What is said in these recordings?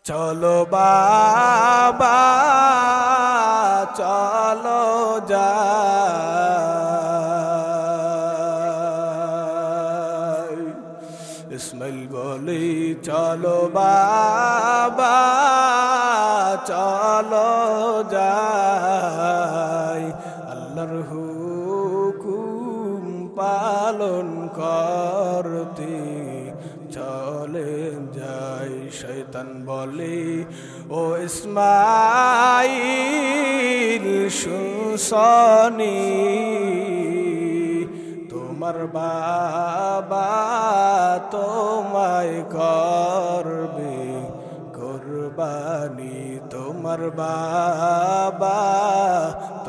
চলো বাবা চলো যাই, ইসমাইল বলে চলো বাবা চলো যাই, আল্লাহর হুকুম পালন করতে চলে যাই। শয়তান বলে ও ইসমাইল শুনছনি, তোমার বাবা তোমায় করবে কুরবানি, তোমার বাবা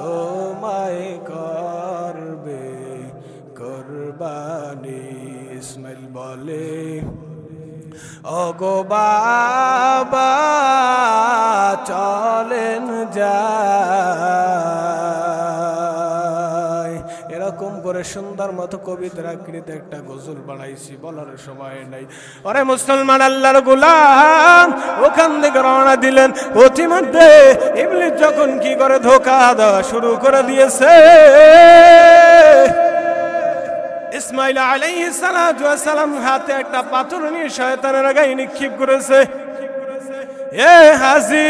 তোমায় করবে কুরবানি। ইসমাইল বলে ওগো বাবা চলেন যাই। এরকম করে সুন্দর মতো কবিতার আকৃতিতে একটা গজল বানাইছি, বলার সময় নাই। ওরে মুসলমান আল্লাহর গোলাম, ওখান থেকে রওনা দিলেন। প্রতিমধ্যে ইবলিস যখন কি করে ধোঁকা দেওয়া শুরু করে দিয়েছে, ইসমাইল আলাইহিস সালাতু ওয়াস সালাম হাতে একটা পাথর নিয়ে শয়তানের গায়ে নিক্ষেপ করেছে। এ হাজি,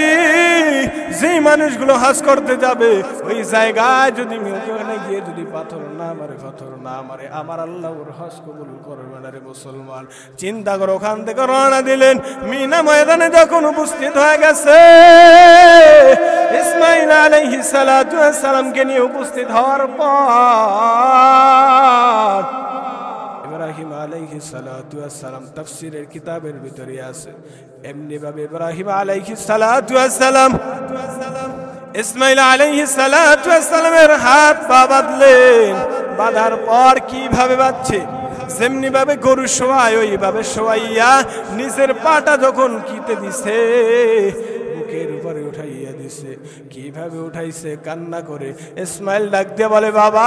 যে মানুষগুলো হজ করতে যাবে ওই জায়গায় যদি ওখানে গিয়ে যদি পাথর না মারে আমার আল্লাহ ওর হজ কবুল করবে না রে মুসলমান। চিন্তা করে ওখান থেকে রওনা দিলেন। মিনা ময়দানে যখন উপস্থিত হয়ে গেছে, ইসমাইল আলাইহিস সালাতু ওয়াস সালামকে নিয়ে উপস্থিত হওয়ার পর ইব্রাহিম আলাইহিস সালাতু ওয়াস সালাম তাফসীরের কিতাবের ভিতরে আছে, এমনি ভাবে ইব্রাহিম আলাইহিস সালাতু ওয়াস সালাম ইসমাইল আলাইহিস সালাতু ওয়াস সালামের হাত পা বাঁধলেন। বাঁধার পর কিভাবে বাঁধছে, যেমনি ভাবে গরু শোয়ায় ওইভাবে শোয়াইয়া নিজের পাটা যখন কিতে দিছে বুকের উপরে উঠাইয়া দিছে। কিভাবে উঠাইছে, কান্না করে ইসমাইল ডাক দিয়ে বলে বাবা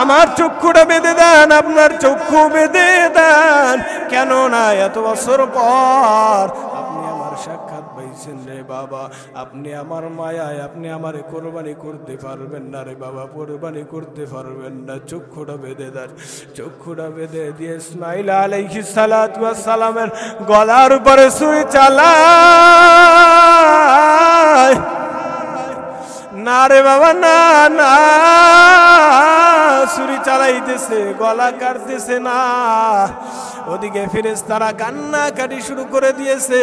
আমার চক্ষুটা বেঁধে দেন, আপনার চক্ষু বেঁধে দেন। কেন না এত বছর পর আপনি আমার সাক্ষাৎ পাইছেন রে বাবা, আপনি আমার মায়ায় আপনি আমারে কোরবানি করতে পারবেন না রে বাবা, কোরবানি করতে পারবেন না, চক্ষুটা বেঁধে দেন। চক্ষুটা বেঁধে দিয়ে ইসমাইল আলাইহিস সালাতু ওয়াস সালামের গলার উপরে ছুরি চালায়। না রে বাবা না না, ছুরি চালাইতেছে, গলা কাটতেছে না। ওদিকে ফেরেশতারা কান্নাকাটি শুরু করে দিয়েছে।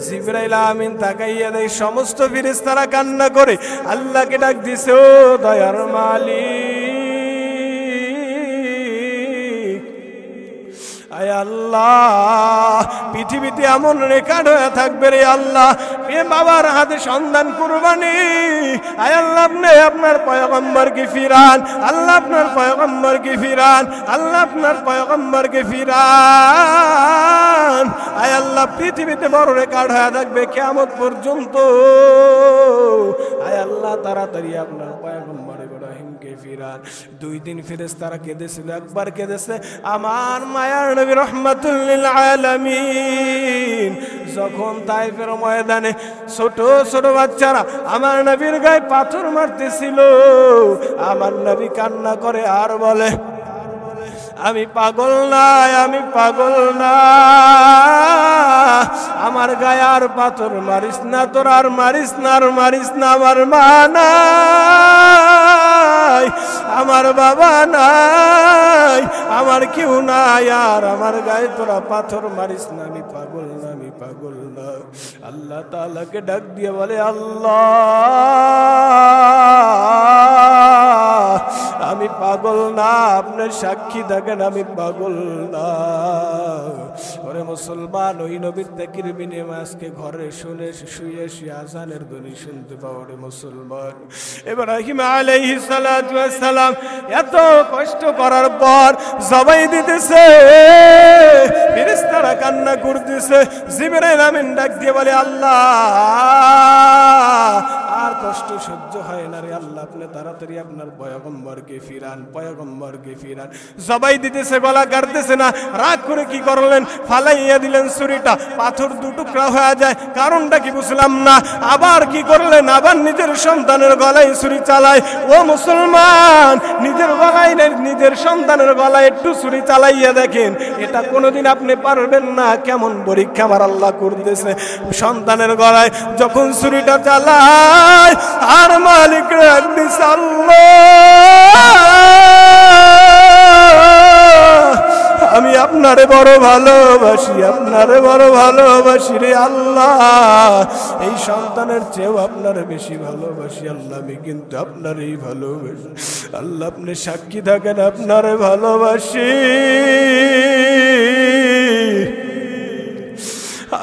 জিবরাইল আমিন তাকাইয়া দেয়, সমস্ত ফেরেশতারা কান্না করে আল্লাহকে ডাক দিছে, ও দয়ার মালিক, আয় আল্লাহ পৃথিবীতে এমন রেকর্ড হয়ে থাকবে রে আল্লাহ, এ বাবার হাতে সন্তান কুরবানি। আয় আল্লাহ আপনি আপনার পয়গম্বরকে ফিরান, আল্লাহ আপনার পয়গম্বরকে ফিরান, আল্লাহ আপনার পয়গম্বরকে ফিরান। আয় আল্লাহ পৃথিবীতে বড় রেকর্ড হয়ে থাকবে কিয়ামত পর্যন্ত। আয় আল্লাহ তাড়াতাড়ি আপনার পয়গম্বর ইব্রাহিমকে ফিরান। 2 দিন ফেরেশতারা কেঁদেছিল, একবার কেঁদেছে আমার মায়ার নবী রাহমাতুল লিল আলামিন। যখন তাইফের ময়দানে ছোট ছোট বাচ্চারা আমার নবীর গায়ে পাথর মারতেছিল, আমার নবী কান্না করে আর বলে আমি পাগল না, আমি পাগল না, আমার গায়ে আর পাথর মারিস না, তোর আর মারিস না, আর মারিস না, আমার মা নাই, আমার বাবা নাই, আমার কেউ নাই, আর আমার গায়ে তোরা পাথর মারিস না, আমি পাগল না, আমি পাগল না। আল্লাহ তাআলাকে ডাক দিয়ে বলে আল্লাহ আমি পাগল না, আপনার সাক্ষী থাকেন আমি পাগল না। ওরে মুসলমান, ওই নবীর তাকির বিনিময়ে আজকে ঘরে শুনে শুয়ে শুয়ে আজানের ধ্বনি শুনতে পাও রে মুসলমান। ইব্রাহিম আলাইহিস সালাতু ওয়াস সালাম এত কষ্ট করার পর জবাই দিতেছে, ফেরেশতারা কান্না করতেছে। জিবরাইল আমিন ডাক দিয়ে বলে আল্লাহ আর কষ্ট সহ্য হয় না রে আল্লাহ, আপনি তাড়াতাড়ি আপনার পয়গম্বরকে ফিরান, পয়গম্বরকে ফিরান। জবাই দিতেছে, গলা কাটতেছে না, রাগ করে কি করলেন, ফালাইয়া দিলেন ছুরিটা, পাথর দু টুকরা হয়ে যায়, কারণটা কি বুঝলাম না। আবার কি করলেন, আবার নিজের সন্তানের গলায় ছুরি চালায়। ও মুসলমান, নিজের গলায় নিজের সন্তানের গলায় একটু ছুরি চালাইয়া দেখেন, এটা কোনোদিন আপনি পারবেন না। কেমন পরীক্ষা আমার আল্লাহ করতেছে। সন্তানের গলায় যখন ছুরিটা চালায়, আর মালিক রাখতেছে, আমি আপনারে বড় ভালোবাসি, আপনারে বড় ভালোবাসি রে আল্লাহ, এই সন্তানের চেয়েও আপনারে বেশি ভালোবাসি আল্লাহ, আমি কিন্তু আপনারই ভালোবাসি আল্লাহ, আপনি সাক্ষী থাকেন, আপনারে ভালোবাসি।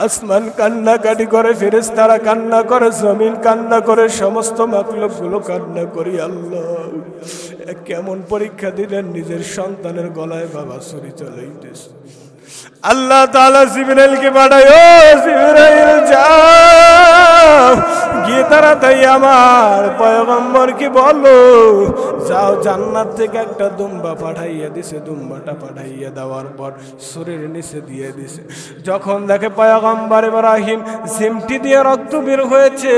আসমান কান্নাকাটি করে, ফেরেশতারা কান্না করে, জমিন কান্না করে, সমস্ত মাখলুকগুলো কান্না করি। আল্লাহ কেমন পরীক্ষা দিলেন, নিজের সন্তানের গলায় বাবা ছুরি চালাইতেছে। আল্লাহ তাআলা জিবরাইলকে পাঠায়, ও জিবরাইল যাও, গিয়ে তাড়াতাড়ি আমার পয়গম্বরকে বলো, যাও জান্নাত থেকে একটা দুম্বা পাঠাইয়া দিছে। দুম্বাটা পাঠাইয়া দেওয়ার পর ছুরির নিচে দিয়ে দিছে। যখন দেখে পয়গম্বর ইব্রাহিম চিমটি দিয়ে রক্ত বের হয়েছে,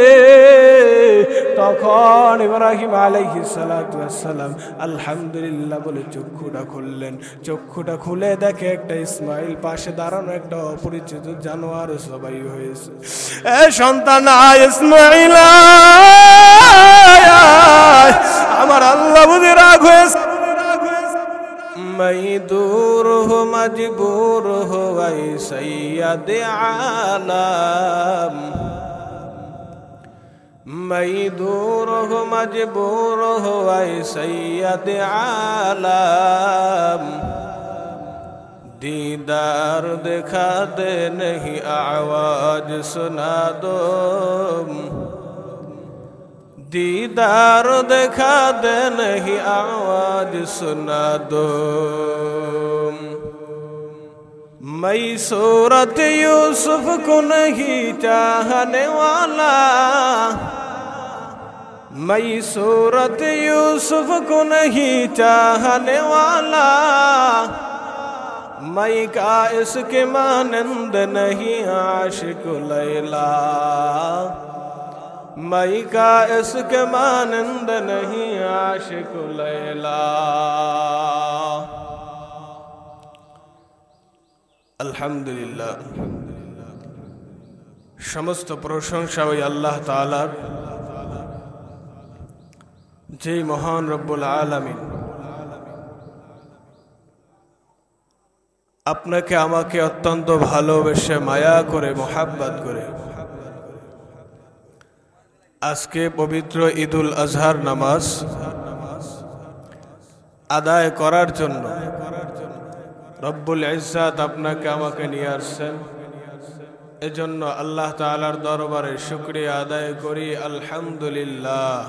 তখন ইব্রাহিম আলাইহিস সালাতু ওয়াস সালাম আলহামদুলিল্লাহ বলে চক্ষুটা খুললেন। চক্ষুটা খুলে দেখে একটা ইসমাইল পাশে দাঁড়ানো, একটা অপরিচিত জানোয়ার সবাই হয়েছে। এ সন্তান আয় ইসমাইল, আমার আল্লাহ বুঝে রাগ হয়েছে। मैं दूर हो मजबूर हो ऐ सैयद आलम, मैं दूर हो मजबूर हो ऐ सैयद आलम, दीदार दिखा दे नहीं आवाज सुना दो, दीदार दिखा दे नहीं आवाज सुना दो, मैं सूरत यूसुफ को नहीं चाहने वाला, मैं सूरत यूसुफ को नहीं चाहने वाला, मैं का इसके मानंद नहीं आशिक लैला, मैं का इसके मानंद नहीं आशिक लैला। আলহামদুলিল্লাহ, সমস্ত প্রশংসা ওই আল্লাহ তাআলার, যেই মহান রব্বুল আলামিন আপনাকে আমাকে অত্যন্ত ভালোবেসে মায়া করে মোহাব্বত করে আজকে পবিত্র ঈদুল আজহার নামাজ আদায় করার জন্য রব্বুল ইজ্জাত আপনাকে আমাকে নিয়ে আসছেন। এজন্য আল্লাহ তাআলার দরবারে শুকরিয়া আদায় করি, আলহামদুলিল্লাহ।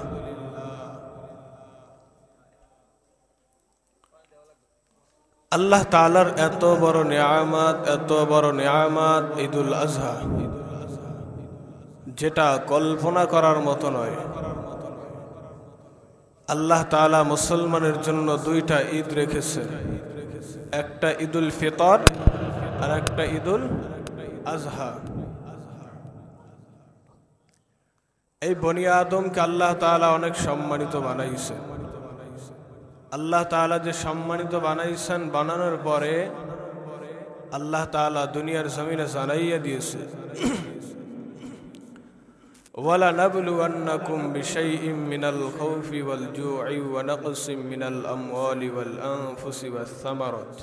আল্লাহ তাআলার এত বড় নিয়ামত, এত বড় নিয়ামত ঈদুল আজহা, যেটা কল্পনা করার মতো নয়। আল্লাহ তাআলা মুসলমানের জন্য দুইটা ঈদ রেখেছেন, একটা ঈদুল ফিতর আর একটা ঈদুল আজহা। এই বনি আদমকে আল্লাহ তাআলা অনেক সম্মানিত বানাইছেন। আল্লাহ তাআলা যে সম্মানিত বানাইছেন, বানানোর পরে আল্লাহ তাআলা দুনিয়ার জমিনে জানাইয়া দিয়েছে, وَلَنَبْلُوَنَّكُمْ بِشَيْءٍ مِّنَ الْخَوْفِ وَالْجُوعِ وَنَقْصٍ مِّنَ الْأَمْوَالِ وَالْأَنفُسِ وَالثَّمَرَاتِ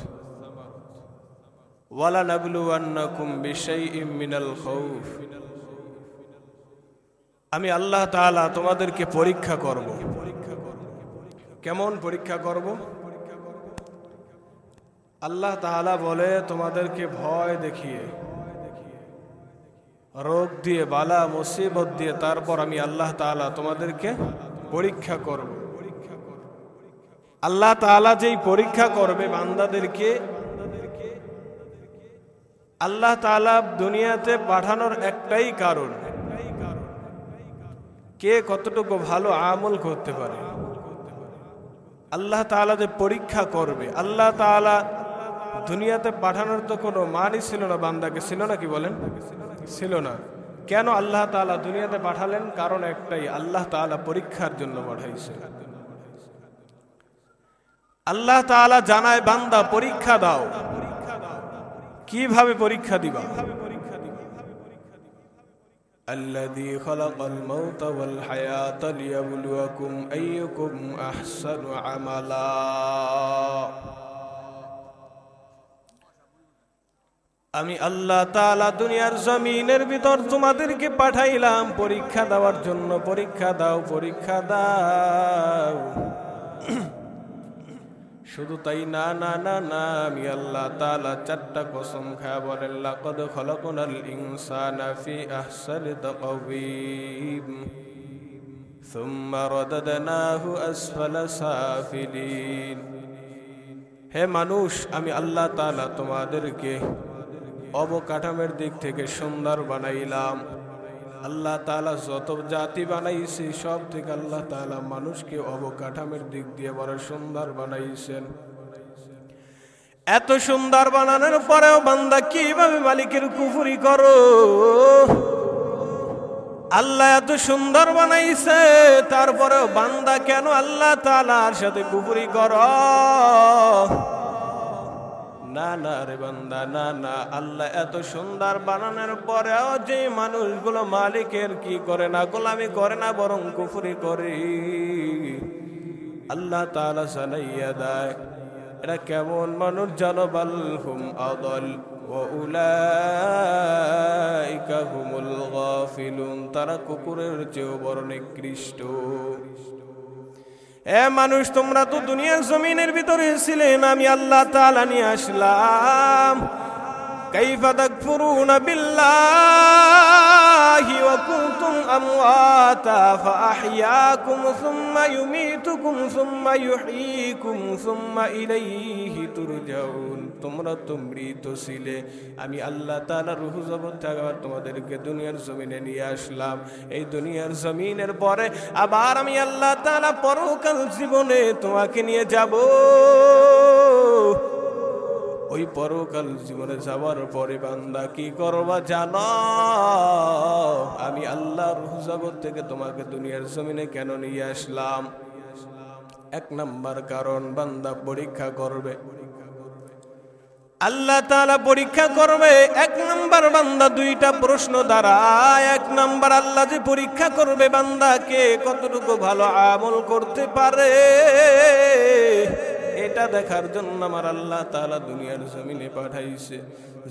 وَلَنَبْلُوَنَّكُمْ بِشَيْءٍ مِّنَ الْخَوْفِ। আমি আল্লাহ তাআলা তোমাদেরকে পরীক্ষা করব। কেমন পরীক্ষা করব? আল্লাহ তাআলা বলে তোমাদেরকে ভয় দেখিয়ে, রোগ দিয়ে, বালা মুসিবত দিয়ে, তারপর আমি আল্লাহ তাআলা তোমাদেরকে পরীক্ষা করব। আল্লাহ তাআলা যেই পরীক্ষা করবে বান্দাদেরকে, আল্লাহ তাআলা দুনিয়াতে পাঠানোর একটাই কারণ, কে কতটুকু ভালো আমল করতে পারে। আল্লাহ তাআলা যে পরীক্ষা করবে, আল্লাহ তাআলা দুনিয়াতে পাঠানোর তো কোনো মানই ছিল না, বান্দাকে ছিল না, কি বলেন? ছিল না। কেন আল্লাহ তাআলা দুনিয়াতে পাঠালেন? কারণ একটাই, আল্লাহ তাআলা পরীক্ষার জন্য পাঠাইছে। আল্লাহ তাআলা জানায়, বান্দা পরীক্ষা দাও। কিভাবে পরীক্ষা দিবা? আল্লাযী খালাকাল মাউতা ওয়াল হায়াতা লিয়াবলুয়াকুম আইয়ুকুম আহসানু আমালা। আমি আল্লাহ তাআলা দুনিয়ার জমিনের ভিতর তোমাদেরকে পাঠাইলাম পরীক্ষা দেওয়ার জন্য। পরীক্ষা দাও, পরীক্ষা দাও। শুধু তাই না, না না না, আমি আল্লাহ তাআলা চারটা কসম খায়া বলেন, লাকাদ খালাকনাল ইনসানা ফি আহসানি তাকওয়িম সুম্মা রাদাদনাহু আসফালা সাফিলিন। হে মানুষ, আমি আল্লাহ তাআলা তোমাদেরকে অবকাঠামোর দিক থেকে সুন্দর বানাইলাম। আল্লাহ তাআলা যত জাতি বানাইছে সব থেকে আল্লাহ তাআলা মানুষকে অবকাঠামোর দিক দিয়ে বড় সুন্দর বানাইছেন। এত সুন্দর বানানোর পরেও বান্দা কিভাবে মালিকের কুফরি করো? আল্লাহ এত সুন্দর বানাইছে, তারপরেও বান্দা কেন আল্লাহ তাআলার সাথে কুফরি করো? না না রে বান্দা, না না। আল্লাহ এত সুন্দর বানানোর পরেও যে মানুষগুলো মালিকের কি করে না, গোলামি করে না, বরং কুফরি করে, আল্লাহ তাআলা জানাইয়া দেয় এরা কেমন মানুষ জানো? বাল হুম আদাল ওয়া উলাইকা হুমুল গাফিলুন। তারা কুকুরের চেয়েও বড় নিকৃষ্ট। এ মানুষ, তোমরা তো দুনিয়ার জমিনের ভিতরে ছিলেন, আমি আল্লাহ তাআলা নিয়ে আসলাম। কাইফা তাকফুরুনা বিল্লাহি ওয়া কুনতুম আমওয়াতা ফাআহইয়াকুম সুম্মা ইউমীতুকুম সুম্মা ইউহয়ীকুম সুম্মা ইলাইহি তুরজাউন। তোমরা তো মৃত ছিলে, আমি আল্লাহ তাআলা রূহ জগৎ থেকে আবার তোমাদেরকে দুনিয়ার জমিনে নিয়ে আসলাম। এই দুনিয়ার জমিনের পরে আবার আমি আল্লাহ তাআলা পরকাল জীবনে তোমাকে নিয়ে যাব। ওই পরকাল জীবনে যাওয়ার পরে বান্দা কি করবা জানো? আমি আল্লাহ রূহ জগৎ থেকে তোমাকে দুনিয়ার জমিনে কেন নিয়ে আসলাম? এক নাম্বার কারণ, বান্দা পরীক্ষা করবে। আল্লাহ তাআলা পরীক্ষা করবে। এক নাম্বার, বান্দা দুইটা প্রশ্ন দাঁড়ায়। এক নাম্বার, আল্লাহ যে পরীক্ষা করবে বান্দাকে কতটুকু ভালো আমল করতে পারে, এটা দেখার জন্য আমার আল্লাহ তাআলা দুনিয়ার জমিনে পাঠাইছে।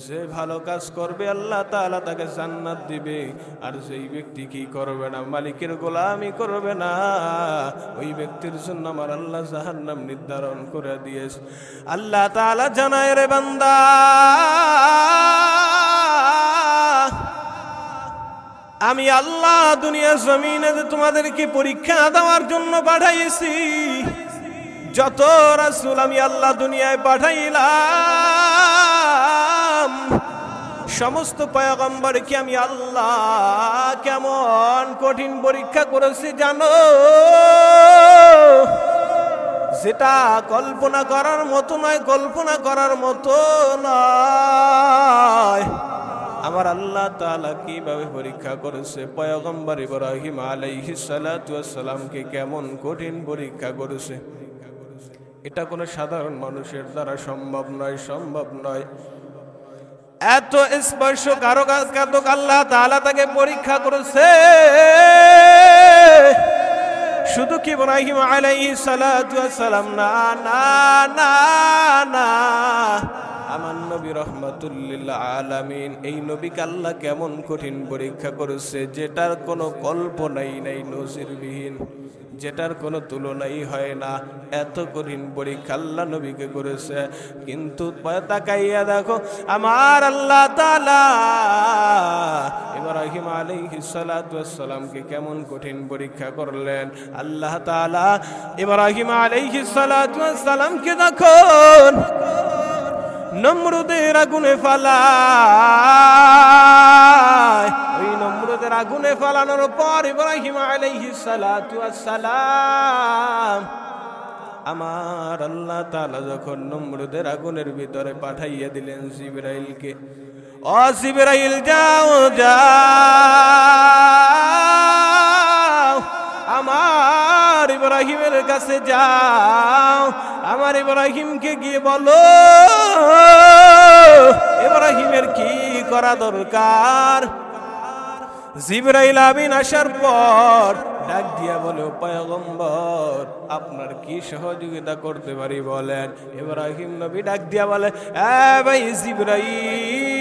যে ভালো কাজ করবে আল্লাহ তাআলা তাকে জান্নাত দিবে, আর যেই ব্যক্তি কি করবে না, মালিকের গোলামি করবে না, ওই ব্যক্তির জন্য আমার আল্লাহ জাহান্নাম নির্ধারণ করে দিয়েছে। আল্লাহ তাআলা জানায়, রে বান্দা, আমি আল্লাহ দুনিয়ার জমিনে যে তোমাদেরকে পরীক্ষা দেওয়ার জন্য পাঠাইছি, যত রাসূল আমি আল্লাহ দুনিয়ায় পাঠাইলাম, সমস্ত পয়গম্বরকে আমি আল্লাহ কেমন কঠিন পরীক্ষা করেছি জানো? যেটা কল্পনা করার মতো নয়, কল্পনা করার মতো নয়। আমার আল্লাহ তাআলা কিভাবে পরীক্ষা করেছে? পয়গম্বর ইব্রাহিম আলাইহিস সালাতু ওয়াস সালামকে কেমন কঠিন পরীক্ষা করেছে, এটা কোনো সাধারণ মানুষের দ্বারা সম্ভব নয়, সম্ভব নয়। এত স্পর্শকারক আল্লাহ তাআলা তাকে পরীক্ষা করেছে। শুধু কি ইব্রাহিম আলাইহিস সালাতু ওয়াস সালাম না, না না না, আমার নবী রাহমাতুল লিল আলামিন, এই নবীকে আল্লাহ কেমন কঠিন পরীক্ষা করেছে, যেটার কোনো কল্পনাই নাই, নজিরবিহীন, যেটার কোনো তুলনাই হয় না। এত কঠিন পরীক্ষা আল্লাহ নবীকে করেছে। কিন্তু তাকাইয়া দেখো আমার আল্লাহ তাআলা ইব্রাহিম আলাইহিস সালাতু ওয়াস সালামকে কেমন কঠিন পরীক্ষা করলেন। আল্লাহ তাআলা ইব্রাহিম আলাইহিস সালাতু ওয়াস সালামকে যখন নমরুদের আগুনে ফালায়, ওই নমরুদের আগুনে ফালানোর পর ইব্রাহিম আলাইহিস সালাতু ওয়াস সালাম আমার আল্লাহ তাআলা যখন নমরুদের আগুনের ভিতরে পাঠাইয়া দিলেন জিবরাইলকে, ও জিবরাইল যাও যাও আমার ইব্রাহিমের কাছে যাও, আমার ইব্রাহিমকে গিয়ে বলো ইব্রাহিমের কি করা দরকার। জিবরাইল আমিন আসার পর ডাক দিয়া বলে, পয়গম্বর আপনার কি সহযোগিতা করতে পারি বলেন। ইব্রাহিম নবী ডাক দিয়া বলে, ভাই জিবরাইল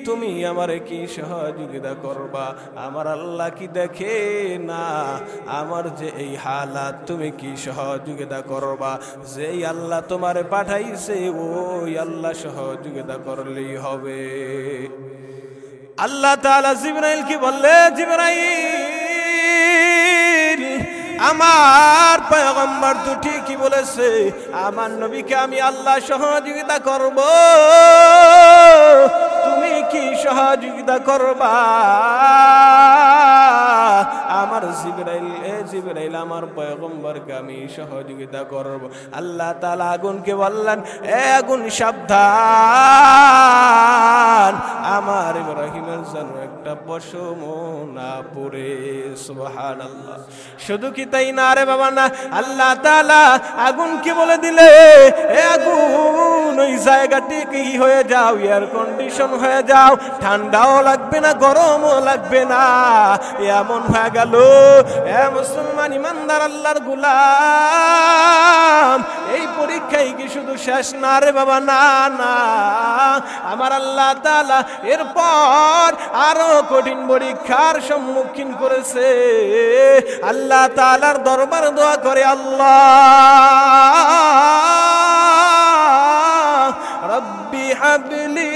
তুমি আমারে কি সহযোগিতা করবা? আমার আল্লাহ কি দেখে না আমার যে এই হালাত? তুমি কি সহযোগিতা করবা? যেই আল্লাহ তোমারে পাঠাইছে ওই আল্লাহ সহযোগিতা করলেই হবে। আল্লাহ তাআলা জিবরাইল কি বললে, জিবরাইল আমার পয়গম্বর তো ঠিকই বলেছে, আমার নবীকে আমি আল্লাহ সহযোগিতা করব, তুমি কি সহযোগিতা করবা? আমার জিবরাইল আমার পয়গম্বরকে আমি সহযোগিতা করব। আল্লাহ তাআলা আগুনকে বললেন, আগুন সাবধান, আমার ইব্রাহিমের জন্য একটা পশম না পড়ে। সুবহানাল্লাহ। শুধু কি তাই না রে বাবা না, আল্লাহ তাআলা আগুনকে বলে দিলে, আগুন ওই জায়গাটি কি হয়ে যাও, এয়ার কন্ডিশন হয়ে যাও, ঠান্ডাও লাগবে না গরমও লাগবে না, এমন হয়ে গেল। মুসলমান ইমানদার আল্লাহর গোলাম, এই পরীক্ষায় কি শুধু শেষ না রে বাবা, না না, আমার আল্লাহ তাআলা এরপর আরো কঠিন পরীক্ষার সম্মুখীন করেছে। আল্লাহ তাআলার দরবার দোয়া করে, আল্লাহ রব্বি হাবলি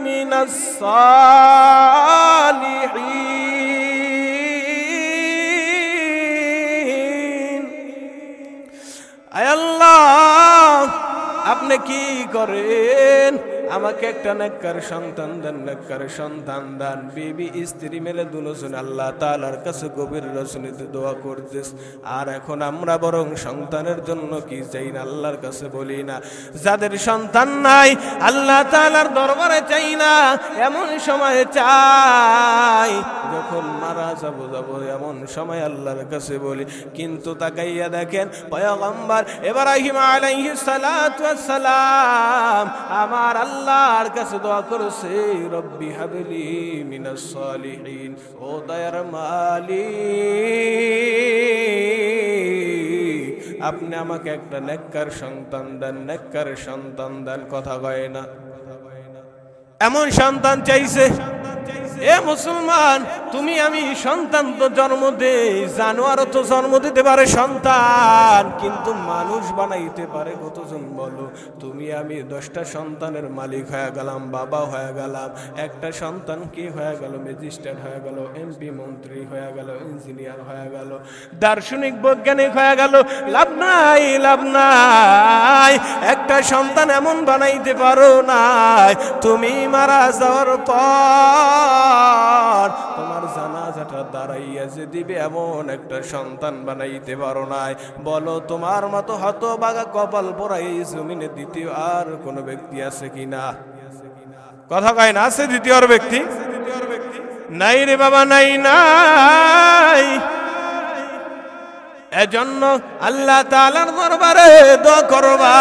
মিনাস সালিহিন। আয় আল্লাহ আপনি কি করেন, আমাকে একটা নেককার সন্তান দেন, নেককার সন্তান দান। বিবি স্ত্রী মেলে দুজন আল্লাহ তাআলার কাছে গভীর রজনীতে দোয়া করতেস। আর এখন আমরা বরং সন্তানের জন্য কি চাই না, আল্লাহর কাছে বলি না। যাদের সন্তান নাই আল্লাহ তাআলার দরবারে চাই না, এমন সময় চাই যখন মারা যাব এমন সময় আল্লাহর কাছে বলি। কিন্তু তাকাইয়া দেখেন পয়গম্বর ইব্রাহিম আলাইহিস সালাতু ওয়াস সালাম আমার আল্লাহর কাছে দোয়া করেছে, রব্বি হাবলি মিনাস সালিহিন। ও দয়ার মালিক আপনি আমাকে একটা নেককার সন্তান দেন, নেককার সন্তান দেন। কথা কয় না, এমন সন্তান চাইছে। এ মুসলমান, তুমি আমি সন্তান তো জন্ম দেই, জানোয়ারও তো জন্ম দিতে পারে সন্তান, কিন্তু মানুষ বানাইতে পারে কতজন বলো? তুমি আমি 10টা সন্তানের মালিক হয়ে গেলাম, বাবা হয়ে গেলাম, একটা সন্তান কি হয়ে গেল? ম্যাজিস্ট্রেট হয়ে গেল, এমপি মন্ত্রী হয়ে গেল, ইঞ্জিনিয়ার হয়ে গেল, দার্শনিক বৈজ্ঞানিক হয়ে গেল। লাভ নাই, লাভ নাই। একটা সন্তান এমন বানাইতে পারো নাই, তুমি মারা যাওয়ার পর তোমার জানাজাটা দাঁড়াইয়া যে দিবে এমন একটা সন্তান বানাইতে পারো নাই। বলো তোমার মতো হতভাগা কপাল পোড়া এই জমিনে দ্বিতীয় আর কোন ব্যক্তি আছে কিনা? কথা কয় না, আছে দ্বিতীয় ব্যক্তি? নাই রে বাবা, নাই নাই। এজন্য আল্লাহ তাআলার দরবারে দোয়া করবা।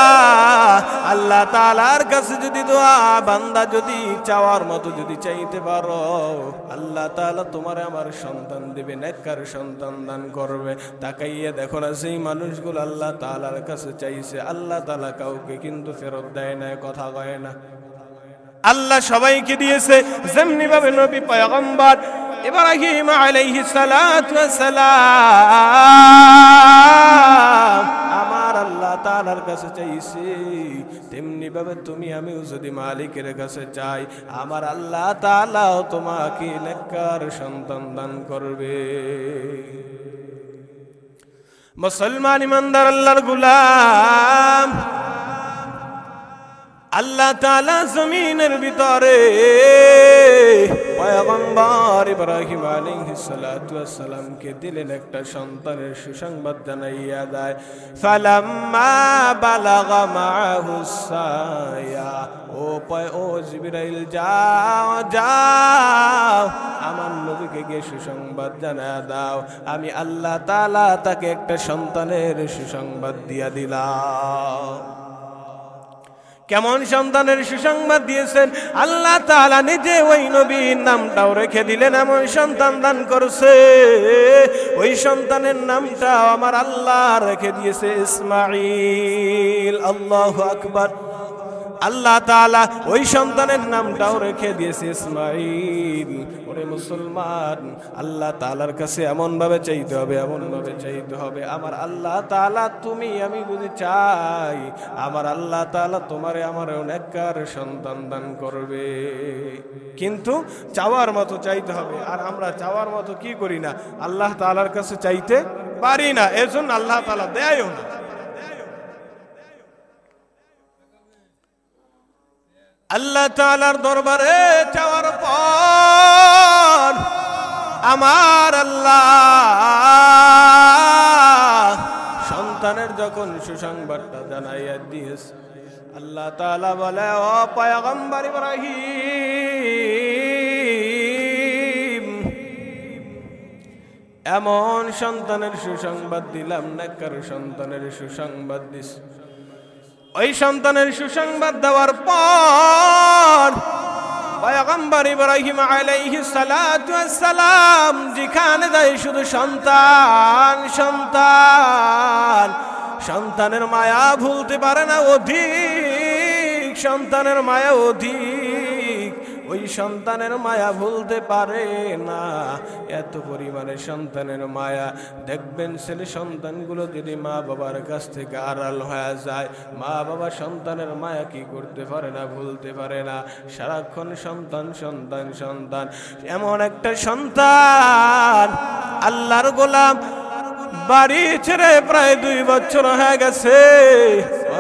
আল্লাহ তাআলার কাছে যদি দোয়া বান্দা যদি চাওয়ার মতো যদি চাইতে পারো, আল্লাহ তাআলা তোমারে আমার সন্তান দিবে, নেককার সন্তান দান করবে। তাকাইয়া দেখো না সেই মানুষগুলো আল্লাহ তাআলার কাছে চাইছে, আল্লাহ তাআলা কাউকে কিন্তু ফেরত দেয় না। কথা কয় না, আল্লাহ সবাইকে দিয়েছে। যেমনি ভাবে নবী পয়গম্বর ইব্রাহিম আলাইহিস সালাতু ওয়াস সালাম আমার আল্লাহ তাআলার কাছে চাইছে, তেমনি ভাবে তুমি আমিও যদি মালিকের কাছে চাই, আমার আল্লাহ তাআলাও তোমাকে নেককার সন্তান দান করবে। মুসলমান ইমানদার আল্লাহর গোলাম, আল্লাহ তাআলা জমিনের ভিতরে পয়গম্বর ইব্রাহিম আলাইহিস সালাতু ওয়াস সালামকে দিলেন একটা সন্তানের সুসংবাদ জানাইয়া দেয় ফালাম্মা বালাগা মাহুস সায়া ও জিবরাইল যাও যাও আমার নবীকে গিয়ে সুসংবাদ জানায়া দাও আমি আল্লাহ তাআলা তাকে একটা সন্তানের সুসংবাদ দিয়া দিলাম কেমন সন্তানের সুসংবাদ দিয়েছেন আল্লাহ তাআলা নিজে ওই নবীর নামটাও রেখে দিলেন এমন সন্তান দান করছে ওই সন্তানের নামটা আমার আল্লাহ রেখে দিয়েছে ইসমাঈল আল্লাহু আকবার আল্লাহ তাআলা ওই সন্তানের নামটাও রেখে দিয়েছে ইসমাঈল ওরে মুসলমান আল্লাহ তাআলার কাছে এমন ভাবে চাইতে হবে আমার আল্লাহ তাআলা তুমি আমি যদি চাই আমার আল্লাহ তাআলা তোমারে আমারে নেককার সন্তান দান করবে কিন্তু চাওয়ার মতো চাইতে হবে আর আমরা চাওয়ার মতো কি করি না আল্লাহ তাআলার কাছে চাইতে পারি না এজন্য আল্লাহ তাআলা দেয়ও না আল্লাহ তাআলার দরবারে চাওয়ার পর আমার আল্লাহ সন্তানের যখন সুসংবাদটা জানাইয়া দিয়েছে আল্লাহ তাআলা বলে ও পয়গম্বর ইব্রাহিম এমন সন্তানের সুসংবাদ দিলাম নেককার সন্তানের সুসংবাদ দিস ওই সন্তানের সুসংবাদ দেওয়ার পর পয়গম্বর ইব্রাহিম আলাইহিস সালাতু ওয়াস সালাম যেখানে যায় শুধু সন্তান সন্তান সন্তানের মায়া ভুলতে পারে না অধিক সন্তানের মায়া অধিক ওই সন্তানের মায়া ভুলতে পারে না এত পরিমাণে সন্তানের মায়া দেখবেন ছেলে সন্তানগুলো যদি মা বাবার কাছ থেকে আড়াল হয়ে যায় মা বাবা সন্তানের মায়া কি করতে পারে না ভুলতে পারে না সারাক্ষণ সন্তান সন্তান সন্তান এমন একটা সন্তান আল্লাহর গোলাম বাড়ি ছেড়ে প্রায় 2 বছর হয়ে গেছে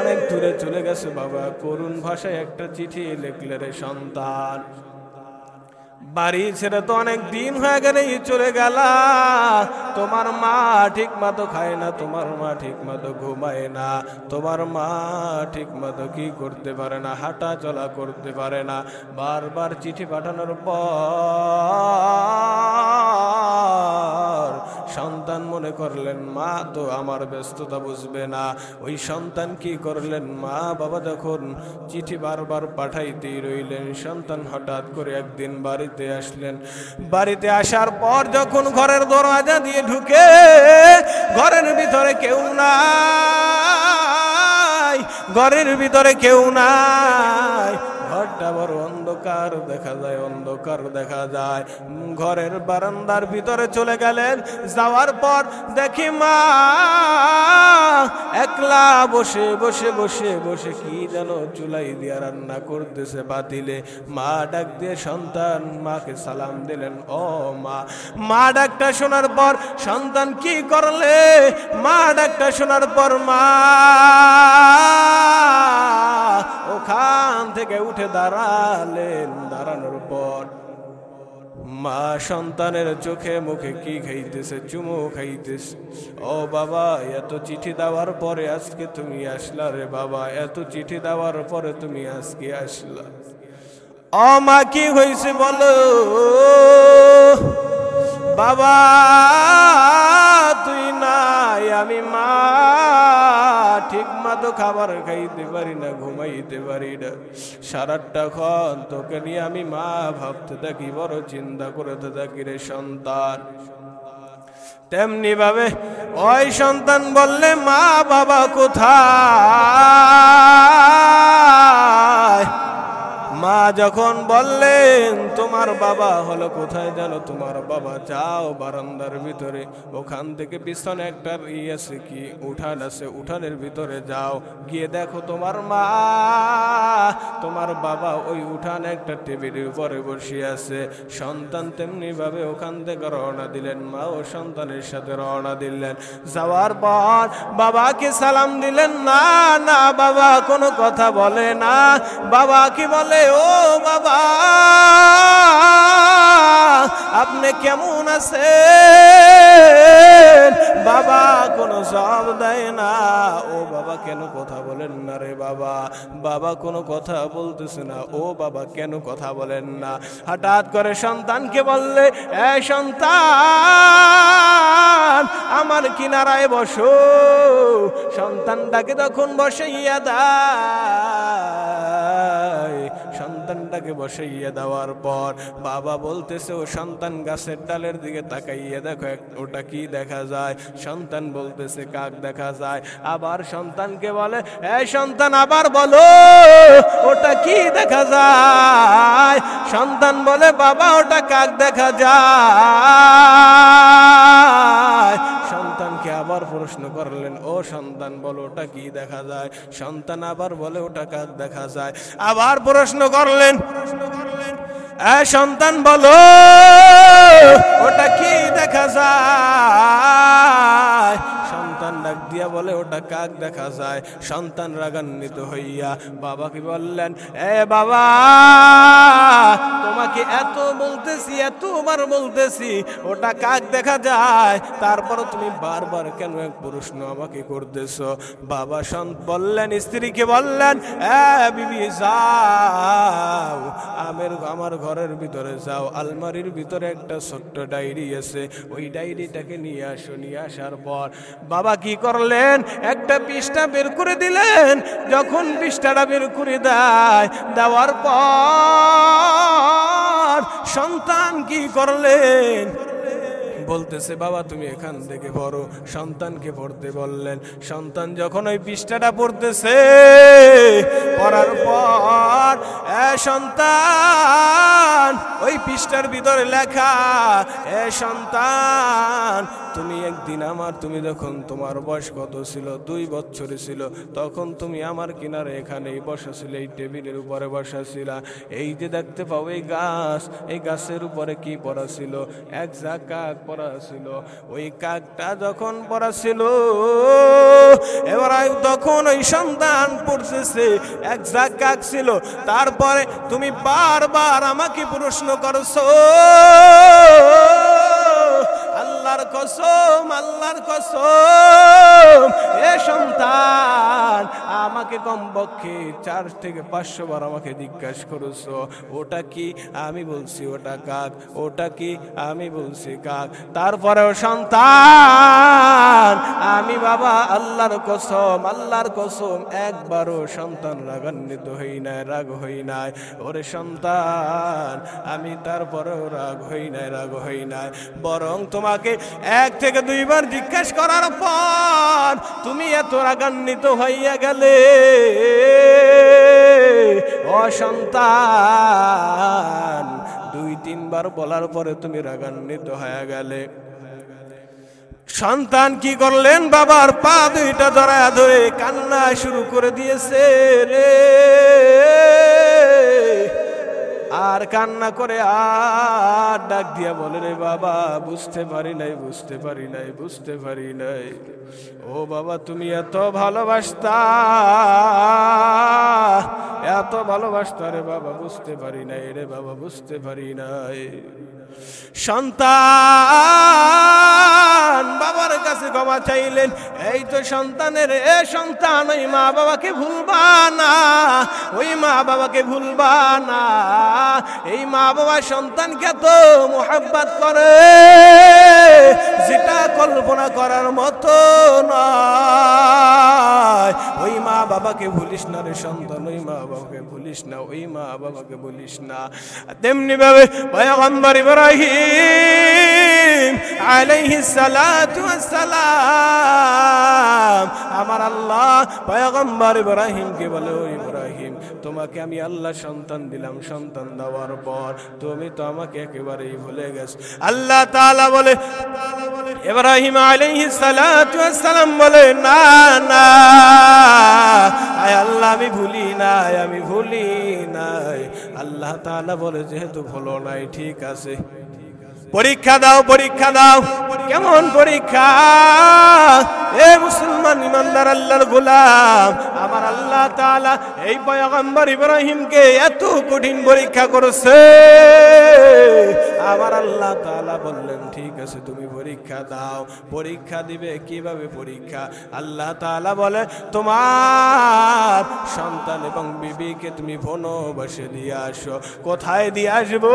অনেক দূরে চলে গেছে বাবা করুণ ভাষায় একটা চিঠি লিখলে রে সন্তান বাড়ি ছেড়ে তো অনেক দিন হয়ে গেলেই চলে গেল তোমার মা ঠিক মতো খায় না তোমার মা ঠিক মতো ঘুমায় না তোমার মা ঠিক মতো কি করতে পারে না হাঁটা চলা করতে পারে না বারবার চিঠি পাঠানোর পর সন্তান মনে করলেন মা তো আমার ব্যস্ততা বুঝবে না ওই সন্তান কি করলেন মা বাবা যখন চিঠি বারবার পাঠাইতেই রইলেন সন্তান হঠাৎ করে একদিন বাড়িতে আসলেন বাড়িতে আসার পর যখন ঘরের দরজা দিয়ে ঢুকে ঘরের ভিতরে কেউ নাই ঘরের ভিতরে কেউ নাই ঘরটা বড় অন্ধকার দেখা যায় ঘরের বারান্দার ভিতরে চলে গেলেন যাওয়ার পর দেখি মা একলা বসে বসে বসে বসে কি যেন চুলাই দিয়ে রান্না করতেছে পাতিলে মা ডাক দিয়ে সন্তান মাকে সালাম দিলেন ও মা মা ডাকটা শোনার পর সন্তান কি করলে মা ডাকটা শোনার পর মা ওখান থেকে উঠে দাঁড়ালেন দাঁড়ানোর পর মা সন্তানের চোখে মুখে কি খাইতেছে চুমু খাইতেছে ও বাবা এত চিঠি দেওয়ার পরে আজকে তুমি আসলা রে বাবা এত চিঠি দেওয়ার পরে তুমি আজকে আসলা ও মা কি হয়েছে বলো বাবা তুই নাই আমি মা ঠিক মতো খাবার খাইতে পারি না ঘুমাইতে পারি না সারাটাক্ষণ তোকে নিয়ে আমি মা ভাবতে থাকি বড় চিন্তা করতে থাকি রে সন্তান তেমনি ভাবে ওই সন্তান বললে মা বাবা কোথায় মা যখন বললেন তোমার বাবা হলো কোথায় জানো তোমার বাবা যাও বারান্দার ভিতরে ওখান থেকে পিছনে একটা আছে কি উঠান আছে উঠানের ভিতরে যাও গিয়ে দেখো তোমার মা তোমার বাবা ওই উঠানে একটা টেবিলের উপরে বসে আছে সন্তান তেমনি ভাবে ওখান থেকে রওনা দিলেন মা ও সন্তানের সাথে রওনা দিলেন যাওয়ার পর বাবাকে সালাম দিলেন না না বাবা কোনো কথা বলে না বাবা কি বলে ও বাবা কেমন আছে? বাবা কোনো জবাব দেয় না। ও বাবা কেন কথা বলেন না রে বাবা? বাবা কোনো কথা বলতেছে না। ও বাবা কেন কথা বলেন না? হঠাৎ করে সন্তানকে বললে, এ সন্তান আমার কিনারায় বসো। সন্তানটাকে তখন বসাইয়া দেয়। সন্তানটাকে বসাইয়া দেওয়ার পর বাবা বলতেছে, ও সন্তান গাছের ডালের দিকে তাকাইয়া দেখো ওটা কি দেখা যায়? সন্তান বলতেছে কাক দেখা যায়। আবার সন্তানকে বলে, এই সন্তান আবার বলো ওটা কি দেখা যায়? সন্তান বলে, বাবা ওটা কাক দেখা যায়। সন্তানকে আবার প্রশ্ন করলেন, ও সন্তান বলো ওটা কি দেখা যায়? সন্তান আবার বলে ওটা কাক দেখা যায়। আবার প্রশ্ন করলেন, সন্তান বলো ওটা কি দেখা যায়? সন্তান ডাক দিয়া বলে ওটা কাক দেখা যায়। সন্তান রাগান্বিত হইয়া বাবাকে বললেন, এ বাবা তোমাকে এত বলতেছি, এতবার বলতেছি ওটা কাক দেখা যায়, তারপর তুমি বারবার কেন এক প্রশ্ন আমাকে করতেছো? বাবা বললেন, স্ত্রীকে বললেন, বিবি যাও আমার ঘরের ভিতরে যাও, আলমারির ভিতরে একটা ছোট্ট ডায়েরি আছে, ওই ডায়েরিটাকে নিয়ে আসো। নিয়ে আসার পর বাবা কি করলেন, একটা পৃষ্ঠা বের করে দিলেন। যখন পৃষ্ঠাটা বের করে দেওয়ার পর সন্তান কি করলেন, বলতেছে বাবা তুমি এখান থেকে পড়ো। সন্তানকে পড়তে বললেন। সন্তান যখন ওই পৃষ্ঠাটা পড়তেছে, পড়ার পর সন্তান ওই পৃষ্ঠার ভিতরে লেখা, সন্তান তুমি একদিন তুমি যখন তোমার বয়স কত ছিল, 2 বছর ছিল, তখন তুমি আমার কিনারে এখানেই বসা ছিল, এই টেবিলের উপরে বসা ছিল। এই যে দেখতে পাও এই গাছ, এই গাছের উপরে কি পড়া ছিল? এক ঝাঁক কাক পড়া ছিল। ওই কাকটা যখন পড়া ছিল, এবার তখন ওই সন্তান পড়তেছে এক ঝাঁক কাক ছিল। তারপরে তুমি বারবার আমাকে প্রশ্ন করছো, আল্লাহর কসম, আল্লাহর কসম, এ সন্তান আমাকে কমপক্ষে 4 থেকে 500 বার আমাকে জিজ্ঞাসা করেছো ওটা কি? আমি বলছি ওটা কাক। ওটা কি? আমি বলছি কাক। তারপরেও সন্তান আমি বাবা আল্লাহর কসম, আল্লাহর কসম একবারও সন্তান রাগান্বিত হই নাই, রাগ হই নাই। ওরে সন্তান আমি তারপরেও রাগ হই নাই, রাগ হই নাই, বরং তোমাকে 1 থেকে 2 বার জিজ্ঞাসা করার পর তুমি এত রাগান্বিত হইয়া গেলে। ও সন্তান 2-3 বার বলার পরে তুমি রাগান্বিত হয়ে গেলে। সন্তান কি করলেন, বাবার পা 2টা জড়ায়া ধরে কান্না শুরু করে দিয়েছে রে। আর কান্না করে আর ডাক দিয়া বলে, রে বাবা বুঝতে পারি নাই, বুঝতে পারি নাই, বুঝতে পারি নাই। ও বাবা তুমি এত ভালোবাসতা, এত ভালোবাসতা রে বাবা, বুঝতে পারি নাই রে বাবা, বুঝতে পারি নাই। সন্তান বাবার কাছে ক্ষমা চাইলেন। এই তো সন্তানের, এ সন্তান ওই মা বাবাকে ভুলবা না, ওই মা বাবাকে ভুলবা না। এই মা বাবা সন্তানকে তো মোহাব্বত করে যেটা কল্পনা করার মতো নয়। ওই মা বাবাকে ভুলিস না রে সন্তান, ওই মা বাবাকে ভুলিস না, ওই মা বাবাকে ভুলিস না। তেমনি ভাবে পয়গম্বর ইব্রাহিম আলাইহিস সালাতু ওয়াস সালাম, আমার আল্লাহ পয়গম্বর ইব্রাহিমকে বলে, ও ইব্রাহিম তোমাকে আমি আল্লাহ সন্তান দিলাম, সন্তান দেওয়ার পর তুমি তো আমাকে একেবারেই ভুলে গেছো। আল্লাহ তাআলা বলে, ইব্রাহিম আলাইহিস সালাতু ওয়াস সালাম বলে, না না আয় আল্লাহ আমি ভুলি নাই, আমি ভুলি নাই। আল্লাহ তাআলা বলে, যেহেতু ভুলো নাই ঠিক আছে, পরীক্ষা দাও, পরীক্ষা দাও। কেমন পরীক্ষা? এ মুসলমান ইমানদার আল্লাহর গোলাম, আমার আল্লাহ তাআলা এই পয়গম্বর ইব্রাহিমকে এত কঠিন পরীক্ষা করেছে, আমার আল্লাহ তাআলা বললেন ঠিক আছে তুমি পরীক্ষা দাও। পরীক্ষা দিবে কিভাবে পরীক্ষা? আল্লাহ তাআলা বলে তোমার সন্তান এবং বিবিকে তুমি বনবাসে দিয়ে আসো। কোথায় দিয়ে আসবো?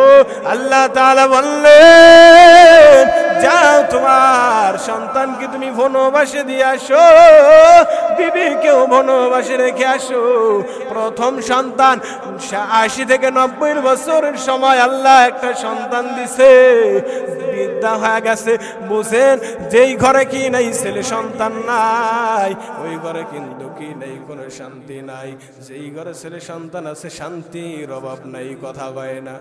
আল্লাহ তাআলা বললেন যাও তোমার সন্তানকে তুমি বনবাসে দিয়ে আসো, বিবিকেও বনবাসে রেখে আসো। প্রথম সন্তান 80 থেকে 90 বছরের সময় আল্লাহ একটা সন্তান দিছে, বৃদ্ধা হয়ে গেছে। বুঝেন যেই ঘরে কি নাই ছেলে সন্তান নাই, ওই ঘরে কিন্তু কি নাই কোনো শান্তি নাই। যেই ঘরে ছেলে সন্তান আছে শান্তির অভাব নাই, কথা কয় না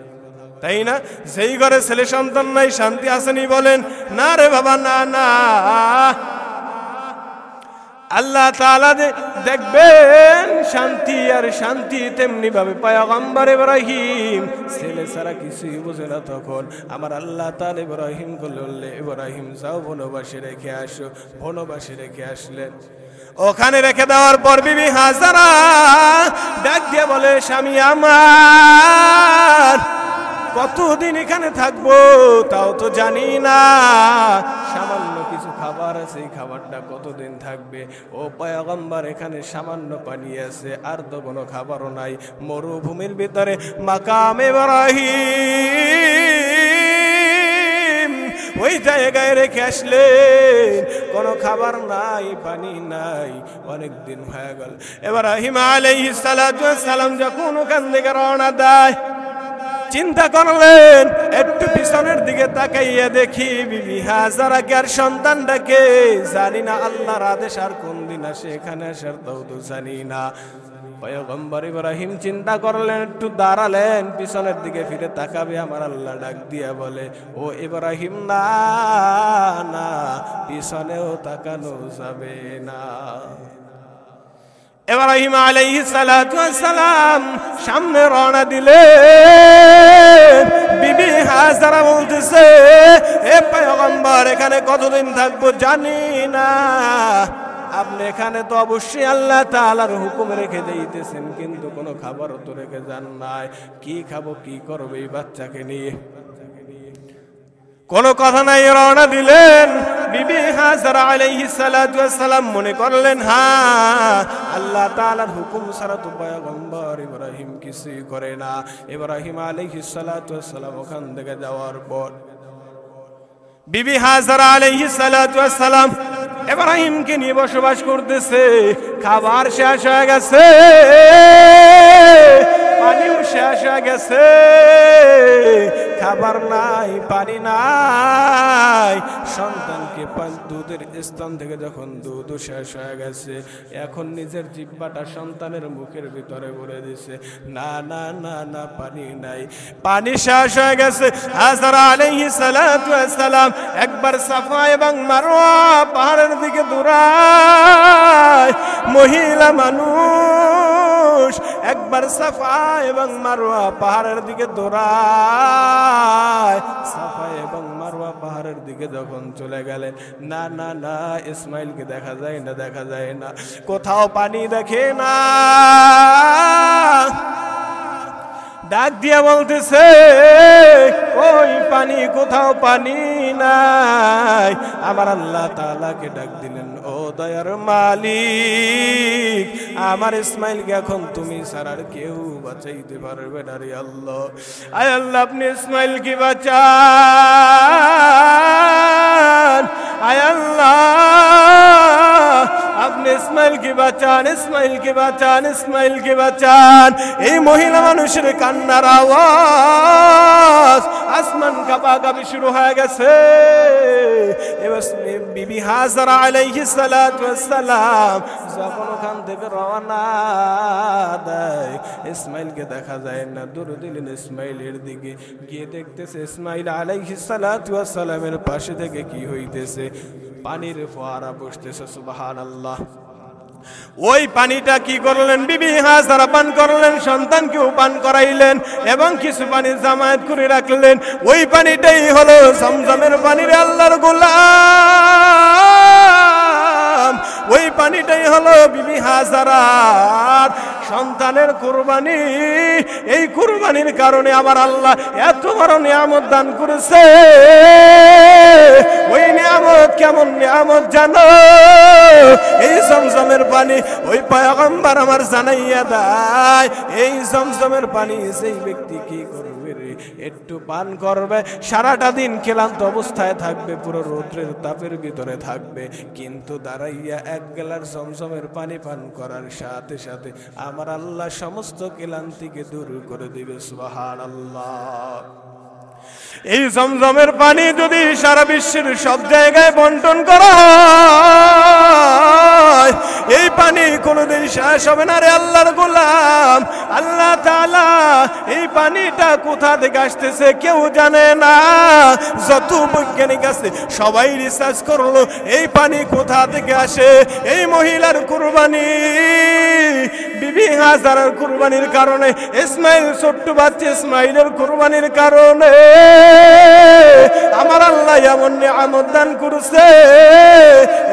তাই না? যেই ঘরে ছেলে সন্তান নাই শান্তি আসেনি বলেন? না রে বাবা, না না। আল্লাহ তাআলা দেখবেন শান্তি আর শান্তি তেমনি ভাবে পয়গম্বর ইব্রাহিম ছেলে ছাড়া কিছুই বোঝে না। তখন আমার আল্লাহ তাআলা ইব্রাহিম বললেন ইব্রাহিম যাও বনবাসে রেখে আসো। বনবাসে রেখে আসলেন। ওখানে রেখে দেওয়ার পর বিবি হাজারা ডাক দিয়ে বলে স্বামী আমার কতদিন এখানে থাকবো তাও তো জানি না, সামান্য কিছু খাবার আছে, এই খাবারটা কতদিন থাকবে? ও পয়গম্বর এখানে সামান্য পানি আছে, আর তো কোনো খাবারও নাই। মরুভূমির ভিতরে মাকাম ইব্রাহিম ওই জায়গায় রেখে আসলেন, কোনো খাবার নাই, পানি নাই, অনেক দিন হয়ে গেল। ইব্রাহিম আলাইহিস সালাতু ওয়াস সালাম যখন ওখান থেকে রওনা দেয় চিন্তা করলেন একটু পিছনের দিকে তাকাইয়া দেখি বিবি হাজারাকে আর সন্তানটাকে। জানি না আল্লাহর আদেশ আর কোন দিন আসে, এখানে আসার তাও তো জানি না। পয়গম্বর ইব্রাহিম চিন্তা করলেন, একটু দাঁড়ালেন, পিছনের দিকে ফিরে তাকাবে আমার আল্লাহ ডাক দিয়া বলে ও ইব্রাহিম না না, পিছনেও তাকানো যাবে না। ইব্রাহিম আলাইহিস সালাতু ওয়াস সালাম সামনে রওনা দিলেন। বিবি হাজারা বলতেছে এ পয়গম্বর এখানে কতদিন থাকবো জানি না, আপনি এখানে তো অবশ্যই আল্লাহ তাআলার হুকুম রেখে দিতেছেন, কিন্তু কোনো খাবারও তো রেখে যান নাই। কি খাবো, কি করবে এই বাচ্চাকে নিয়ে? কোনো কথা নাই, রওনা দিলেন। বিবি হাজারা আলাইহিস সালাতু ওয়াস সালাম মনে করলেন হ্যাঁ আল্লাহ তাআলার হুকুম ছাড়া তো পয়গম্বর ইব্রাহিম কিছুই করে না। ইব্রাহিম আলাইহিস সালাতু ওয়াস সালাম ওখান থেকে যাওয়ার পর বিবি হাজারা আলাইহিস সালাতু ওয়াস সালাম ইব্রাহিমকে নিয়ে বসবাস করতেছে। খাবার শেষ হয়ে গেছে, পানিও শেষ হয়ে গেছে, খাবার নাই, পানি নাই। সন্তানকে দুধের স্থান থেকে যখন দুধ শেষ হয়ে গেছে, এখন নিজের জিহ্বাটা সন্তানের মুখের ভিতরে ভরে দিছে। না না না না, পানি নাই, পানি শেষ হয়ে গেছে। হাজারা আলাইহিস সালাতু ওয়াস সালাম একবার সাফা এবং মারওয়া পাহাড়ের দিকে দৌড়ায়। মহিলা মানুষ একবার সাফা এবং মারওয়া পাহাড়ের দিকে দৌড়ায়। সাফা এবং মারওয়া পাহাড়ের দিকে যখন চলে গেলেন, না না না, ইসমাইলকে দেখা যায় না, দেখা যায় না, কোথাও পানি দেখে না। ডাক দিয়া বলতেছে ওই পানি, কোথাও পানি নাই। আমার আল্লাহ তাআলাকে ডাক দিলেন ও দয়ার মালিক, আমার ইসমাইলকে এখন তুমি ছাড়া কেউ বাঁচাইতে পারবে না রে আল্লাহ। আয় আল্লাহ আপনি ইসমাইলকে বাঁচান, আয় আল্লাহ আপনি ইসমাইলকে বাঁচান, ইসমাইলকে বাঁচান, ইসমাইলকে বাঁচান। এই মহিলা মানুষের কান্নার আওয়াজ আসমান কাঁপাকাঁপি শুরু হয়ে গেছে। এবার বিবি হাজারা আলাইহিস সালাতু ওয়াস সালাম যখন ওখান থেকে রওনা দেয়, ইসমাইলকে দেখা যায় না। দৌড় দিলেন ইসমাইলের দিকে, গিয়ে দেখতেছে ইসমাইল আলাইহিস সালাতু ওয়াস সালামের পাশে থেকে কি হইতেছে, পানির ফোয়ারা বসতেছে। সুবহানাল্লাহ। ওই পানিটা কি করলেন বিবি হাজারা পান করলেন, সন্তানকেও পান করাইলেন এবং কিছু পানি জামায়াত করে রাখলেন। ওই পানিটাই হলো জমজমের পানি রে আল্লাহর গোলাম। ওই পানিটাই হলো বিবি হাজারার সন্তানের কুরবানি, এই কুরবানির কারণে আমার আল্লাহ এত বড় নিয়ামত দান করেছে। ওই নিয়ামত কেমন নিয়ামত জানো? এই জমজমের পানি ওই পয়গম্বর আমার জানাইয়া দেয়, এই জমজমের পানি সেই ব্যক্তি কি করবে রে, একটু পান করবে, সারাটা দিন ক্লান্ত অবস্থায় থাকবে, পুরো রৌদ্রের তাপের ভিতরে থাকবে, কিন্তু দাঁড়াইয়া এক গ্লাস জমজমের পানি পান করার সাথে সাথে আমার আল্লাহ সমস্ত ক্লান্তিকে দূর করে দিবে। সুবহানাল্লাহ। এই জমজমের পানি যদি সারা বিশ্বের সব জায়গায় বন্টন করা হয়, এই পানি কোনোদিন শেষ হবে না রে আল্লাহর গোলাম। আল্লাহ তাআলা এই পানিটা কোথা থেকে আসতেছে কেউ জানে না। যত বৈজ্ঞানিক আছে সবাই রিসার্চ করলো এই পানি কোথা থেকে আসে। এই মহিলার কুরবানি, বিবি হাজারার কুরবানির কারণে, ইসমাইল ছোট্ট বাচ্চা ইসমাইলের কুরবানির কারণে আমার আল্লাহ এমন নিয়ামত দান করেছে,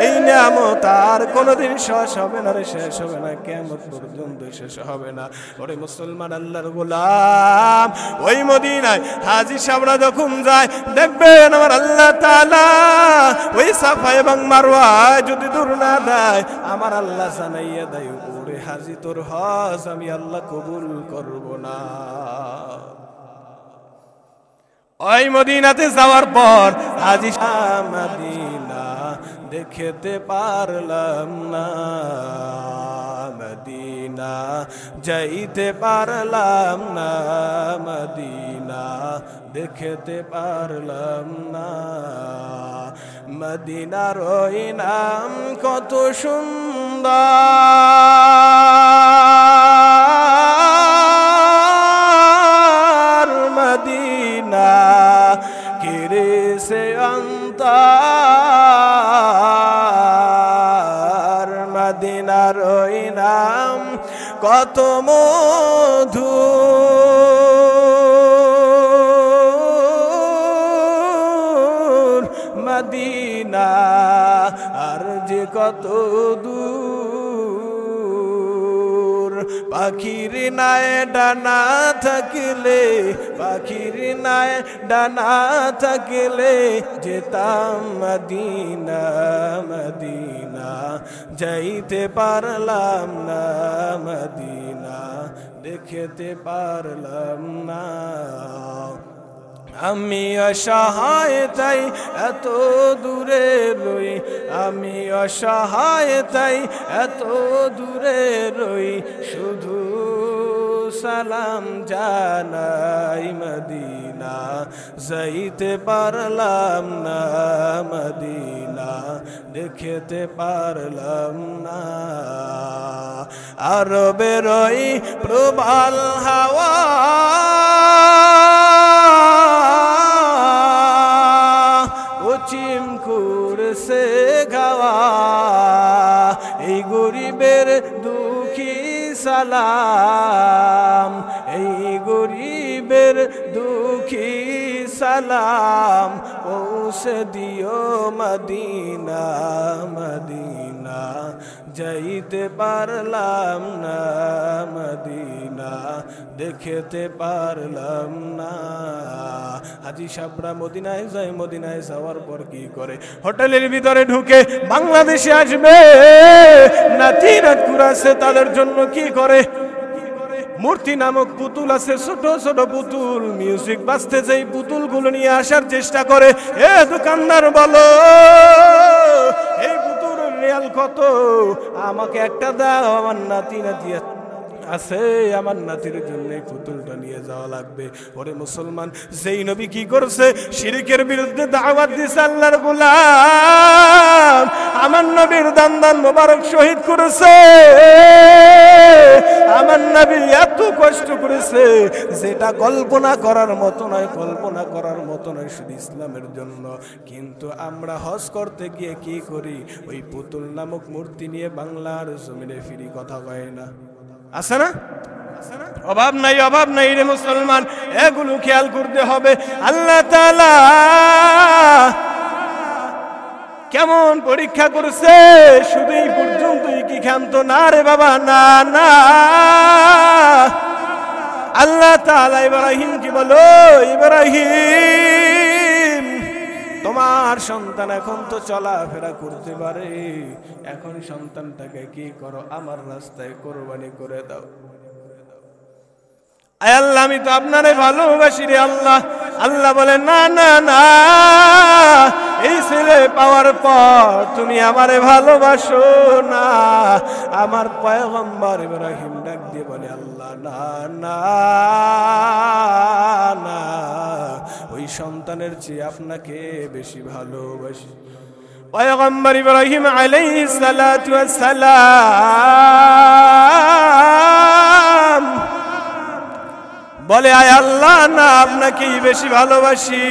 এই নিয়ামত আর কোনোদিন শেষ হবে না রে, শেষ হবে না, কিয়ামত পর্যন্ত শেষ হবে না। ওরে মুসলমান আল্লাহর গোলাম, ওই মদিনায় হাজী সাহেবরা যখন যায় দেখবেন আমার আল্লাহ তাআলা ওই সাফা এবং মারওয়ায় যদি দূর না দেয়, আমার আল্লাহ জানাইয়া দেয়, ওরে হাজী তোর হজ আমি আল্লাহ কবুল করব না। ওই মদিনাতে যাওয়ার পর হাজী মদিনা দেখতে পারলাম না, মদিনা যাইতে পারলাম না, মদিনা দেখতে পারলাম না। মদিনার ওই নাম কত সুন্দর, মদিনা কিরে সে অন্তর, মদিনার ওই নাম কত মধুর, মদিনা আর যে কত দূর। পাখির নায় ডানা থাকলে, পাখির নায় ডানা থাকলে যেতাম মদিনা, মদিনা যাইতে পারলাম না, মদিনা দেখতে পারলাম না। আমি অসহায় তাই এত দূরে রই, আমি অসহায় তাই এত দূরে রই, শুধু সালাম জানাই মদিনা যাইতে পারলাম না, মদিনা দেখতে পারলাম না। আরবের ওই প্রবাল হাওয়া চিম করছে গাওয়া, এই গরিবের দুঃখী সালাম, এই গরিবের দুঃখী সালাম পৌঁছে দিও মদিনা, মদিনা যাইতে পারলাম না, মদিনা দেখতে পারলাম না। হাজী সাহেবরা মদিনায় যায়, মদিনায় যাওয়ার পর কি করে, হোটেলের ভিতরে ঢুকে বাংলাদেশে আসবে, নাতি নাতকুরা আছে তাদের জন্য কি করে, মূর্তি নামক পুতুল আছে, ছোট ছোট পুতুল, মিউজিক বাজতে যেই পুতুলগুলো নিয়ে আসার চেষ্টা করে। এ দোকানদার বলো এই পুতুলের রিয়াল কত, আমাকে একটা দাও, আমার নাতি নাতি আছে, আমার নাতির জন্য এই পুতুলটা নিয়ে যাওয়া লাগবে। ওরে মুসলমান, যেই নবী কি করছে, শিরকের বিরুদ্ধে দাওয়াত দিছে আল্লাহর গোলাম, আমার নবীর দান মোবারক শহীদ করেছে, আমার নবী এত কষ্ট করেছে যেটা কল্পনা করার মতো নয়, কল্পনা করার মতো নয় শুধু ইসলামের জন্য। কিন্তু আমরা হজ করতে গিয়ে কি করি, ওই পুতুল নামক মূর্তি নিয়ে বাংলার জমিনে ফিরি, কথা কয় না, আছে না? অভাব নাই, অভাব নাই রে মুসলমান, এগুলো খেয়াল করতে হবে। আল্লাহ তাআলা কেমন পরীক্ষা করছে, শুধু এই পর্যন্তই কি ক্ষান্ত? না রে বাবা, না না। আল্লাহ তাআলা ইব্রাহিম কি বলো, ইব্রাহিম তোমার সন্তান এখন তো চলাফেরা করতে পারে, এখন সন্তানটাকে কি করো, আমার রাস্তায় কোরবানি করে দাও। আয় আল্লাহ, আমি তো আপনারে ভালোবাসি রে আল্লাহ। আল্লাহ বলে না না না, এই ছেলে পাওয়ার পর তুমি আমারে ভালোবাসো না। আমার পয়গম্বর ইব্রাহিম ডাক দিয়ে বলে আল্লাহ না না না, ওই সন্তানের চেয়ে আপনাকে বেশি ভালোবাসি। পয়গম্বর ইব্রাহিম আলাইহিস সালাতু ওয়াস সালাম বলে আয় আল্লাহ, না আপনাকেই বেশি ভালোবাসি।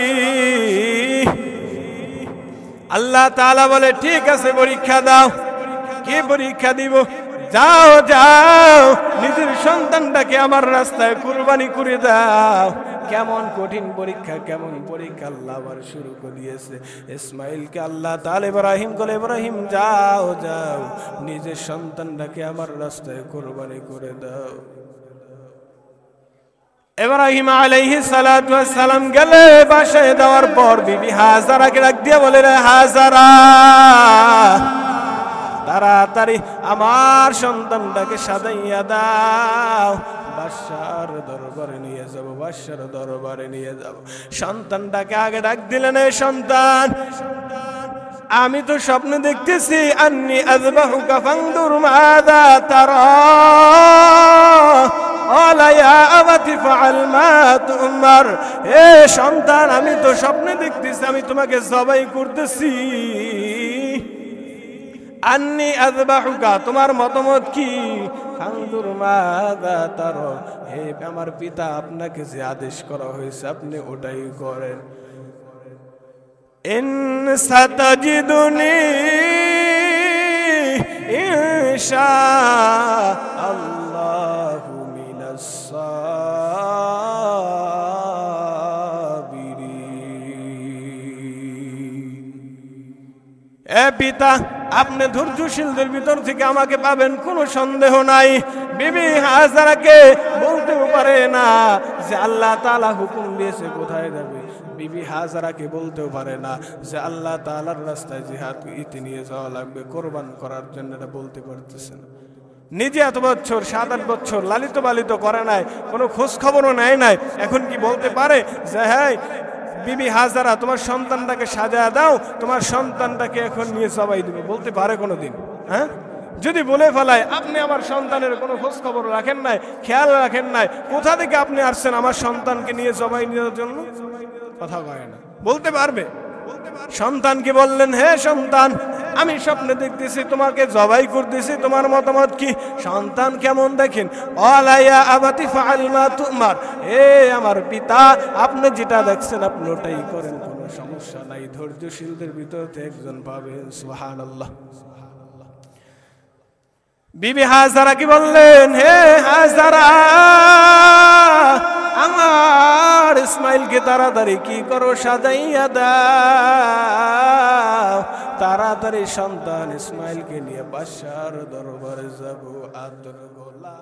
আল্লাহ তাআলা বলে ঠিক আছে, পরীক্ষা দাও। কি পরীক্ষা দিব? যাও যাও, নিজের সন্তানটাকে আমার রাস্তায় কুরবানি করে দাও। কেমন কঠিন পরীক্ষা, কেমন পরীক্ষা আল্লাহ আবার শুরু করে দিয়েছে। ইসমাইলকে আল্লাহ তাআলা ইব্রাহিম বলে, ইব্রাহিম যাও যাও, নিজের সন্তানটাকে আমার রাস্তায় কুরবানি করে দাও। ইব্রাহিম আলাইহিস সালাতু ওয়াস সালাম গেলে বাসায় দেওয়ার পর বিবি হাজারাকে ডাক দিয়ে বলে, রে হাজারা, তাড়াতাড়ি আমার সন্তানটাকে সাজাইয়া দাও, বাদশার দরবারে নিয়ে যাব, বাদশার দরবারে নিয়ে যাব। সন্তানটাকে আগে ডাক দিলেন, এই সন্তান, আমি তো স্বপ্নে দেখতেছি আন্নী আযবাহুকা ফানদুর মাযা তারা। হে সন্তান, আমি তো স্বপ্নে দেখতেছি আমি তোমাকে জবাই করতেছি। আন্নী আযবাহুকা, তোমার মতামত কি? ফানদুর মাযা তারা, হে আমার পিতা, আপনাকে যে আদেশ করা হয়েছে আপনি ওটাই করেন। ইন সাতাজিদুনি ইনশাআল্লাহু মিনাস সাবিরিন। এ পিতা, আপনি ধৈর্যশীলদের ভিতর থেকে আমাকে পাবেন, কোনো সন্দেহ নাই। বিবি হাজারাকে বলতেও পারে না যে আল্লাহ তাআলা হুকুম দিয়েছে কোথায় যাবে। বিবি হাজারাকে বলতেও পারে না যে আল্লাহ তাআলার রাস্তায় জিহাদ ইতি নিয়ে যাওয়া লাগবে, কোরবান করার জন্য, এটা বলতে পারতেছে না। নিজে এত বছর 7-8 বছর লালিত পালিত করে নাই, কোনো খোঁজ খবরও নেয় নাই, এখন কি বলতে পারে যে হ্যাঁ বিবি হাজারা তোমার সন্তানটাকে সাজায় দাও, তোমার সন্তানটাকে এখন নিয়ে জবাই দিবে? বলতে পারে কোনোদিন? হ্যাঁ, যদি বলে ফেলায় আপনি আমার সন্তানের কোনো খোঁজ খবর রাখেন নাই, খেয়াল রাখেন নাই, কোথা থেকে আপনি আসছেন আমার সন্তানকে নিয়ে জবাই নেওয়ার জন্য? কথা কয় না, বলতে পারবে? সন্তানকে বললেন, হে সন্তান, আমি স্বপ্নে দেখতেছি তোমাকে জবাই করতেছি, তোমার মতামত কি? সন্তান কেমন দেখেন, আলাইয়া আবাতি ফাআল মা তুমার, হে আমার পিতা, আপনি যেটা দেখছেন আপনি ওটাই করেন, কোনো সমস্যা নাই। ধৈর্যশীলদের ভিতর থেকে একজন পাবেন। সুবহানাল্লাহ। বিবি হাজারা কি বললেন, হে হাজারা, আমার ইসমাইলকে তাড়াতাড়ি কি করো, সাজাইয়া দাও, তাড়াতাড়ি সন্তান ইসমাইলকে নিয়ে বাদশার দরবারে যাব। আদর গোলা